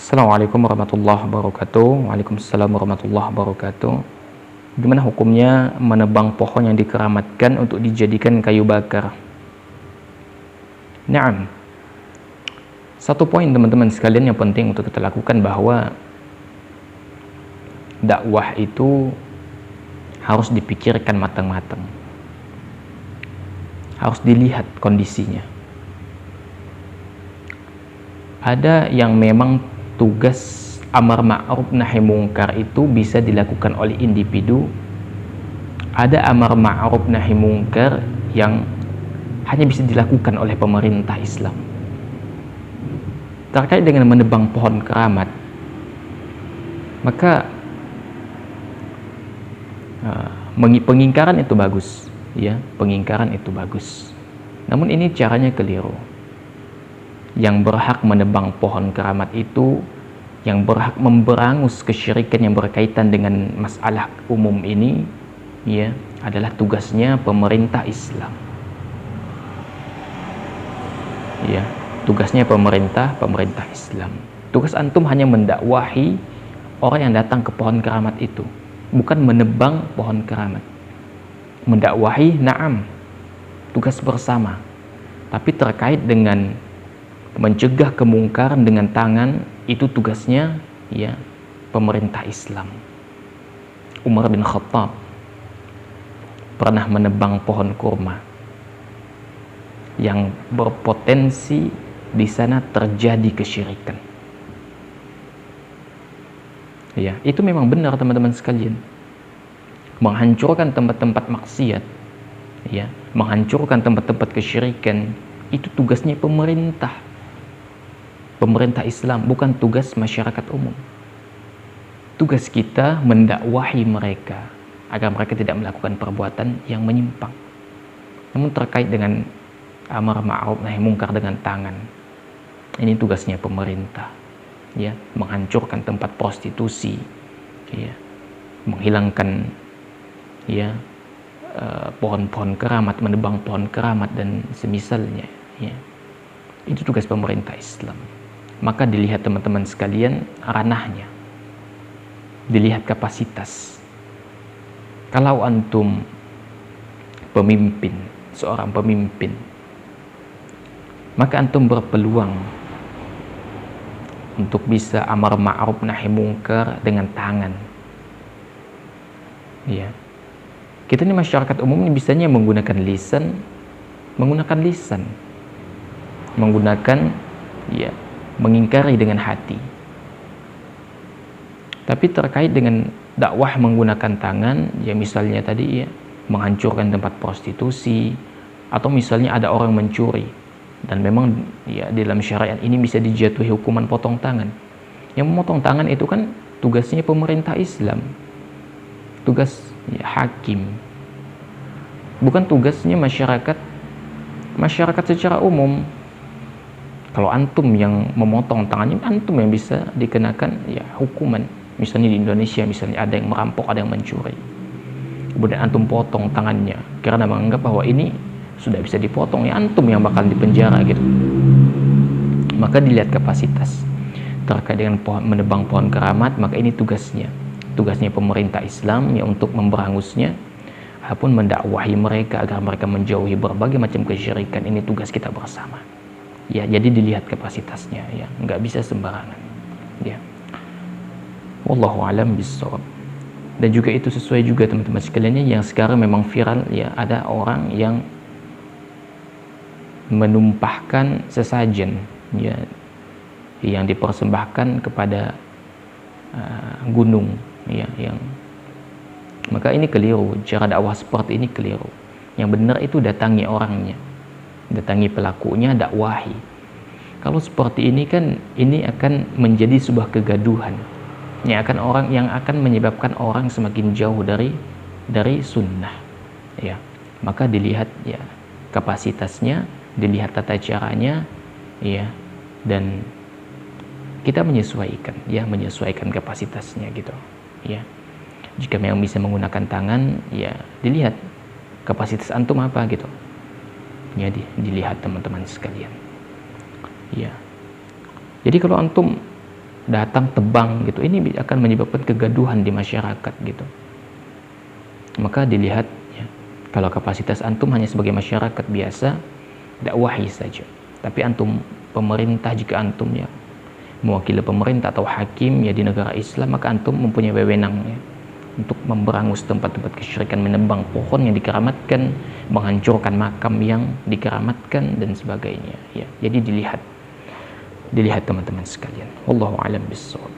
Assalamualaikum warahmatullahi wabarakatuh. Waalaikumsalam warahmatullahi wabarakatuh. Gimana hukumnya menebang pohon yang dikeramatkan untuk dijadikan kayu bakar? Naam. Satu poin teman-teman sekalian yang penting untuk kita lakukan, bahwa dakwah itu harus dipikirkan matang-matang. Harus dilihat kondisinya. Ada yang memang tugas amar ma'ruf nahi mungkar itu bisa dilakukan oleh individu. Ada amar ma'ruf nahi mungkar yang hanya bisa dilakukan oleh pemerintah Islam. Terkait dengan menebang pohon keramat, maka pengingkaran itu bagus, ya, pengingkaran itu bagus. Namun ini caranya keliru. Yang berhak menebang pohon keramat itu, yang berhak memberangus kesyirikan yang berkaitan dengan masalah umum ini, ya, adalah tugasnya pemerintah Islam. Ya, tugasnya pemerintah Islam. Tugas antum hanya mendakwahi orang yang datang ke pohon keramat itu, bukan menebang pohon keramat. Mendakwahi, na'am, tugas bersama. Tapi terkait dengan mencegah kemungkaran dengan tangan, itu tugasnya, ya, pemerintah Islam. Umar bin Khattab pernah menebang pohon kurma yang berpotensi di sana terjadi kesyirikan. Ya, itu memang benar teman-teman sekalian. Menghancurkan tempat-tempat maksiat, ya, menghancurkan tempat-tempat kesyirikan, itu tugasnya pemerintah Islam, bukan tugas masyarakat umum. Tugas kita mendakwahi mereka agar mereka tidak melakukan perbuatan yang menyimpang. Namun terkait dengan amar ma'ruf nahi mungkar dengan tangan, ini tugasnya pemerintah, ya, menghancurkan tempat prostitusi, ya, menghilangkan, ya, pohon-pohon keramat, menebang pohon keramat dan semisalnya, ya. Itu tugas pemerintah Islam. Maka dilihat teman-teman sekalian ranahnya, dilihat kapasitas. Kalau antum pemimpin, seorang pemimpin, maka antum berpeluang untuk bisa amar ma'ruf nahi mungkar dengan tangan. Ya. Kita ini masyarakat umum ini bisanya menggunakan lisan, ya, mengingkari dengan hati. Tapi terkait dengan dakwah menggunakan tangan, ya, misalnya tadi, ya, menghancurkan tempat prostitusi, atau misalnya ada orang mencuri dan memang, ya, dalam syariat ini bisa dijatuhi hukuman potong tangan. Yang memotong tangan itu kan tugasnya pemerintah Islam, tugas, ya, hakim, bukan tugasnya masyarakat secara umum. Kalau antum yang memotong tangannya, antum yang bisa dikenakan, ya, hukuman. Misalnya di Indonesia, misalnya ada yang merampok, ada yang mencuri, kemudian antum potong tangannya karena menganggap bahwa ini sudah bisa dipotong, ya, antum yang bakal dipenjara gitu. Maka dilihat kapasitas. Terkait dengan menebang pohon keramat, maka ini tugasnya pemerintah Islam, ya, untuk memberangusnya, ataupun mendakwahi mereka agar mereka menjauhi berbagai macam kesyirikan. Ini tugas kita bersama. Ya, jadi dilihat kapasitasnya, ya, nggak bisa sembarangan, ya. Wallahu a'lam bishawab. Dan juga itu sesuai juga teman-teman sekalian yang sekarang memang viral, ya, ada orang yang menumpahkan sesajen, ya, yang dipersembahkan kepada gunung, ya, yang, maka ini keliru. Cara dakwah seperti ini keliru. Yang benar itu datangi orangnya, datangi pelakunya, dakwahi. Kalau seperti ini kan, ini akan menjadi sebuah kegaduhan yang akan menyebabkan orang semakin jauh dari sunnah, ya. Maka dilihat, ya, kapasitasnya, dilihat tata caranya, ya, dan kita menyesuaikan kapasitasnya gitu, ya. Jika memang bisa menggunakan tangan, ya, dilihat kapasitas antum apa gitu. Ya, dilihat teman-teman sekalian. Ya. Jadi kalau antum datang tebang gitu, ini akan menyebabkan kegaduhan di masyarakat gitu. Maka dilihat ya, kalau kapasitas antum hanya sebagai masyarakat biasa, dakwahi saja. Tapi antum pemerintah, jika antum ya mewakili pemerintah atau hakim ya di negara Islam, maka antum mempunyai wewenang ya untuk memberangus tempat-tempat kesyirikan, menebang pohon yang dikeramatkan, menghancurkan makam yang dikeramatkan dan sebagainya ya. Jadi dilihat teman-teman sekalian. Wallahu a'lam bishawab.